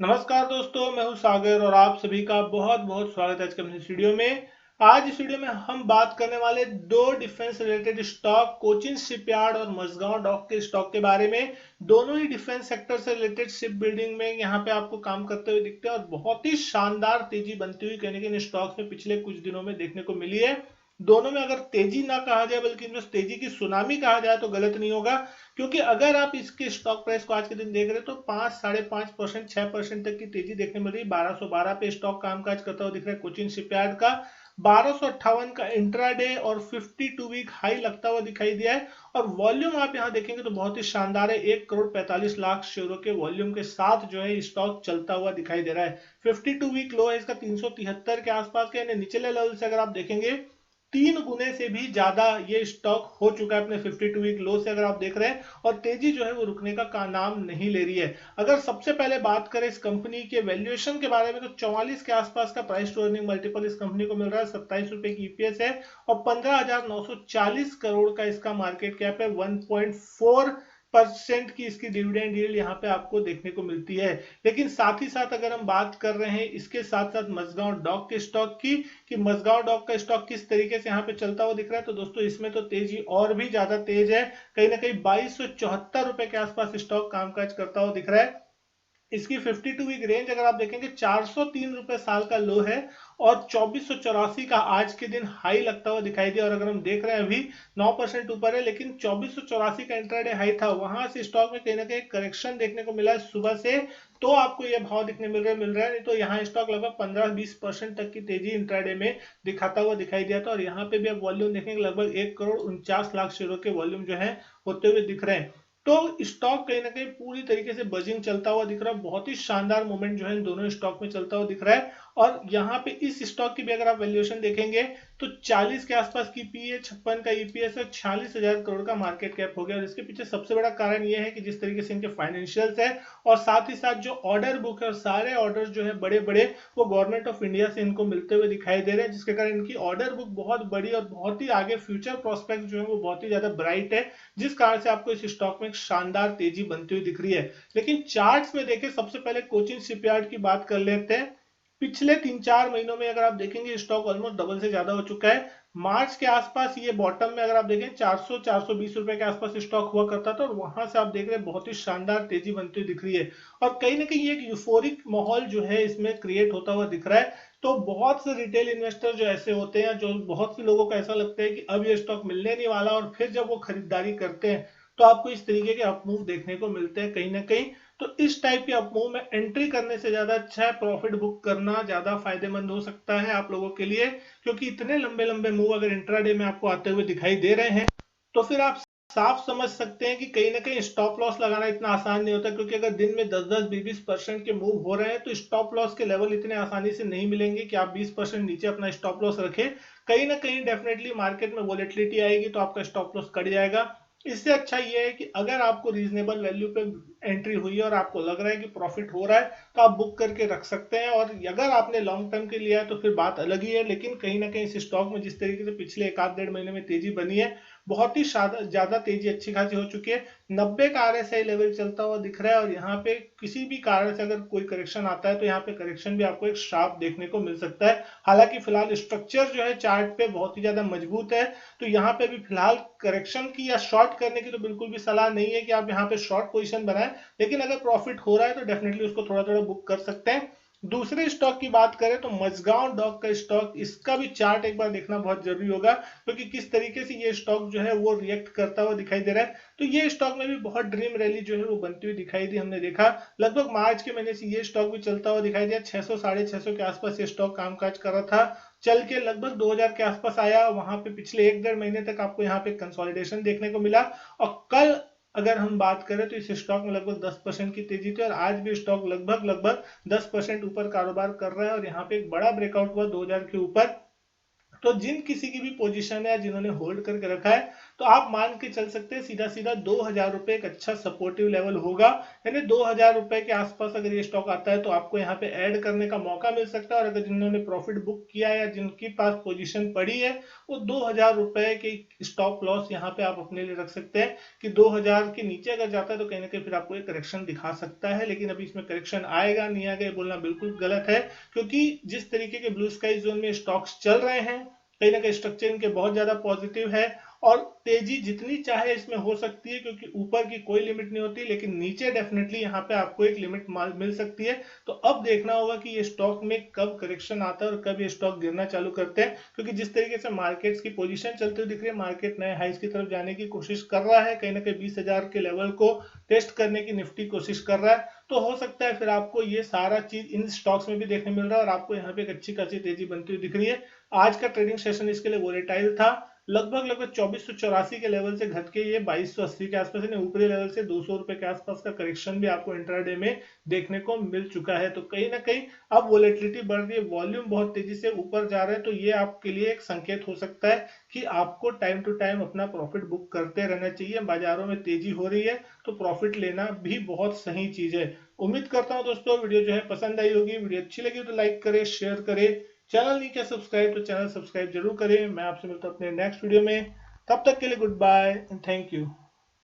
नमस्कार दोस्तों, मैं हूं सागर और आप सभी का बहुत बहुत स्वागत है आज के अपने इस वीडियो में। आज इस वीडियो में हम बात करने वाले दो defence related stock, Cochin shipyard और मझगांव डॉक के स्टॉक के बारे में। दोनों ही डिफेंस सेक्टर से रिलेटेड शिप बिल्डिंग में यहाँ पे आपको काम करते हुए दिखते हैं और बहुत ही शानदार तेजी बनती हुई कहीं ना कहीं इन स्टॉक्स में पिछले कुछ दिनों में देखने को मिली है। दोनों में अगर तेजी ना कहा जाए बल्कि इनमें तेजी की सुनामी कहा जाए तो गलत नहीं होगा, क्योंकि अगर आप इसके स्टॉक प्राइस को आज के दिन देख रहे हैं तो 5, 5.5%, 6% तक की तेजी देखने मिल रही है। 1212 पे स्टॉक कामकाज करता हुआ दिख रहा है कोचिन शिपयार्ड का। 1258 का इंट्राडे और 52 वीक हाई लगता हुआ दिखाई दिया है। और वॉल्यूम आप यहां देखेंगे तो बहुत ही शानदार है, 1 करोड़ 45 लाख शेयरों के वॉल्यूम के साथ जो है स्टॉक चलता हुआ दिखाई दे रहा है। 52 वीक लो है इसका 373 के आसपास के, यानी निचले लेवल से अगर आप देखेंगे 3 गुने से भी ज्यादा ये स्टॉक हो चुका है अपने 52 वीक लो से, अगर आप देख रहे हैं। और तेजी जो है वो रुकने का नाम नहीं ले रही है। अगर सबसे पहले बात करें इस कंपनी के वैल्यूएशन के बारे में तो 44 के आसपास का प्राइस टू अर्निंग मल्टीपल इस कंपनी को मिल रहा है। 27 रुपए की ईपीएस है और 15,940 करोड़ का इसका मार्केट कैप है। 1.4% की इसकी डिविडेंड यील्ड यहाँ पे आपको देखने को मिलती है। लेकिन साथ ही साथ अगर हम बात कर रहे हैं इसके साथ साथ मझगांव डॉक के स्टॉक की, कि मझगांव डॉक का स्टॉक किस तरीके से यहाँ पे चलता हुआ दिख रहा है, तो दोस्तों इसमें तो तेजी और भी ज्यादा तेज है। कहीं ना कहीं 2274 रुपए के आसपास स्टॉक कामकाज करता हुआ दिख रहा है। इसकी 52 वीक रेंज अगर आप देखेंगे 403 रुपए साल का लो है और 2484 का आज के दिन हाई लगता हुआ दिखाई दिया। और अगर हम देख रहे हैं अभी 9% ऊपर है, लेकिन 2484 का इंट्राडे हाई था, वहां से स्टॉक में कहीं ना कहीं करेक्शन देखने को मिला है सुबह से। तो आपको यह भाव दिखने मिल रहा है, नहीं तो यहाँ स्टॉक लगभग 15-20% तक की तेजी इंट्राडे में दिखाता हुआ दिखाई दिया था। और यहाँ पे भी आप वॉल्यूम देखेंगे लगभग 1 करोड़ 49 लाख शेयरों के वॉल्यूम जो है होते हुए दिख रहे हैं। तो स्टॉक कहीं ना कहीं पूरी तरीके से बजिंग चलता हुआ दिख रहा है। बहुत ही शानदार मूवमेंट जो है इन दोनों स्टॉक में चलता हुआ दिख रहा है। और यहाँ पे इस स्टॉक की भी अगर आप वैल्यूएशन देखेंगे तो 40 के आसपास की पी है, 56 का ईपीएस है, 46,000 करोड़ का मार्केट कैप हो गया। और इसके पीछे सबसे बड़ा कारण यह है कि जिस तरीके से इनके फाइनेंशियल्स है और साथ ही साथ जो ऑर्डर बुक है और सारे ऑर्डर जो है बड़े बड़े वो गवर्नमेंट ऑफ इंडिया से इनको मिलते हुए दिखाई दे रहे हैं, जिसके कारण इनकी ऑर्डर बुक बहुत बड़ी और बहुत ही आगे फ्यूचर प्रोस्पेक्ट जो है वो बहुत ही ज्यादा ब्राइट है, जिस कारण से आपको इस स्टॉक में एक शानदार तेजी बनती हुई दिख रही है। लेकिन चार्ट्स में देखें, सबसे पहले कोचिन शिपयार्ड की बात कर लेते हैं। पिछले 3-4 महीनों में अगर आप देखेंगे स्टॉक ऑलमोस्ट डबल से ज्यादा हो चुका है। मार्च के आसपास ये बॉटम में अगर आप देखें 400-420 रुपए के आसपास स्टॉक हुआ करता था और वहां से आप देख रहे हैं बहुत ही शानदार तेजी बनती हुई दिख रही है। और कहीं ना कहीं एक यूफोरिक माहौल जो है इसमें क्रिएट होता हुआ दिख रहा है। तो बहुत से रिटेल इन्वेस्टर जो ऐसे होते हैं, जो बहुत से लोगों को ऐसा लगता है कि अब ये स्टॉक मिलने नहीं वाला, और फिर जब वो खरीदारी करते हैं तो आपको इस तरीके के अपमूव देखने को मिलते हैं कहीं ना कहीं। तो इस टाइप के अपमूव में एंट्री करने से ज्यादा अच्छा है प्रॉफिट बुक करना ज्यादा फायदेमंद हो सकता है आप लोगों के लिए, क्योंकि इतने लंबे लंबे मूव अगर इंट्राडे में आपको आते हुए दिखाई दे रहे हैं तो फिर आप साफ समझ सकते हैं कि कहीं ना कहीं स्टॉप लॉस लगाना इतना आसान नहीं होता। क्योंकि अगर दिन में 10-10, 20-20% के मूव हो रहे हैं तो स्टॉप लॉस के लेवल इतने आसानी से नहीं मिलेंगे कि आप 20% नीचे अपना स्टॉप लॉस रखें। कहीं ना कहीं डेफिनेटली मार्केट में वॉलेटिलिटी आएगी तो आपका स्टॉप लॉस कट जाएगा। इससे अच्छा ये है कि अगर आपको रीजनेबल वैल्यू पे एंट्री हुई है और आपको लग रहा है कि प्रॉफिट हो रहा है तो आप बुक करके रख सकते हैं। और अगर आपने लॉन्ग टर्म के लिया है तो फिर बात अलग ही है। लेकिन कहीं ना कहीं इस स्टॉक में जिस तरीके से पिछले 1-1.5 महीने में तेजी बनी है, बहुत ही ज्यादा तेजी अच्छी खासी हो चुकी है। 90 का आरएसआई लेवल चलता हुआ दिख रहा है और यहाँ पे किसी भी कारण से अगर कोई करेक्शन आता है तो यहाँ पे करेक्शन भी आपको एक शार्प देखने को मिल सकता है। हालांकि फिलहाल स्ट्रक्चर जो है चार्ट पे बहुत ही ज्यादा मजबूत है, तो यहाँ पे भी फिलहाल करेक्शन की या शॉर्ट करने की तो बिल्कुल भी सलाह नहीं है कि आप यहाँ पे शॉर्ट पोजीशन बनाएं। लेकिन अगर प्रॉफिट हो रहा है तो डेफिनेटली उसको थोड़ा थोड़ा बुक कर सकते हैं। दूसरे स्टॉक की बात करें तो मझगांव डॉक का स्टॉक, इसका भी चार्ट एक बार देखना बहुत जरूरी होगा, क्योंकि किस तरीके से ये स्टॉक जो है वो रिएक्ट करता हुआ दिखाई दे रहा है। तो ये स्टॉक में भी बहुत ड्रीम रैली जो है वो बनती हुई दिखाई दी, हमने देखा लगभग मार्च के महीने से ये स्टॉक भी चलता हुआ दिखाई दिया। 600-650 के आसपास ये स्टॉक कामकाज कर रहा था, चल के लगभग 2000 के आसपास आया। वहां पे पिछले 1-1.5 महीने तक आपको यहाँ पे कंसोलिडेशन देखने को मिला। और कल अगर हम बात करें तो इस स्टॉक में लगभग 10% की तेजी थी और आज भी स्टॉक लगभग लगभग 10% ऊपर कारोबार कर रहा है। और यहाँ पे एक बड़ा ब्रेकआउट हुआ 2000 के ऊपर। तो जिन किसी की भी पोजीशन है जिन्होंने होल्ड करके रखा है तो आप मान के चल सकते हैं सीधा सीधा 2000 रुपए एक अच्छा सपोर्टिव लेवल होगा। यानी 2000 रुपए के आसपास अगर ये स्टॉक आता है तो आपको यहाँ पे ऐड करने का मौका मिल सकता है। और अगर जिन्होंने प्रॉफिट बुक किया है या जिनके पास पोजीशन पड़ी है वो 2000 रुपए के स्टॉप लॉस यहाँ पे आप अपने लिए रख सकते हैं कि 2000 के नीचे अगर जाता है तो कहीं ना कहीं फिर आपको एक करेक्शन दिखा सकता है। लेकिन अभी इसमें करेक्शन आएगा नहीं आएगा ये बोलना बिल्कुल गलत है, क्योंकि जिस तरीके के ब्लू स्काई जोन में स्टॉक्स चल रहे हैं कहीं ना कहीं स्ट्रक्चर इनके बहुत ज्यादा पॉजिटिव है और तेजी जितनी चाहे इसमें हो सकती है, क्योंकि ऊपर की कोई लिमिट नहीं होती, लेकिन नीचे डेफिनेटली यहाँ पे आपको एक लिमिट मिल सकती है। तो अब देखना होगा कि ये स्टॉक में कब करेक्शन आता है और कब ये स्टॉक गिरना चालू करते हैं, क्योंकि जिस तरीके से मार्केट्स की पोजीशन चलती हुई दिख रही है मार्केट नए हाइस की तरफ जाने की कोशिश कर रहा है, कहीं ना कहीं 20,000 के लेवल को टेस्ट करने की निफ्टी कोशिश कर रहा है। तो हो सकता है फिर आपको ये सारा चीज इन स्टॉक्स में भी देखने मिल रहा है और आपको यहाँ पे एक अच्छी खासी तेजी बनती हुई दिख रही है। आज का ट्रेडिंग सेशन इसके लिए वोलेटाइल था, लगभग 2484 के लेवल से घट के ये 2280 के आसपास, ऊपरी लेवल से 200 रुपए के आसपास का करेक्शन भी आपको इंट्राडे में देखने को मिल चुका है। तो कहीं ना कहीं अब वोलेटिलिटी बढ़ रही है, वॉल्यूम बहुत तेजी से ऊपर जा रहा है, तो ये आपके लिए एक संकेत हो सकता है कि आपको टाइम टू टाइम अपना प्रॉफिट बुक करते रहना चाहिए। बाजारों में तेजी हो रही है तो प्रॉफिट लेना भी बहुत सही चीज है। उम्मीद करता हूं दोस्तों वीडियो जो है पसंद आई होगी। वीडियो अच्छी लगी तो लाइक करें, शेयर करें, चैनल नहीं किया सब्सक्राइब तो चैनल सब्सक्राइब जरूर करें। मैं आपसे मिलता हूं अपने नेक्स्ट वीडियो में, तब तक के लिए goodbye and thank you.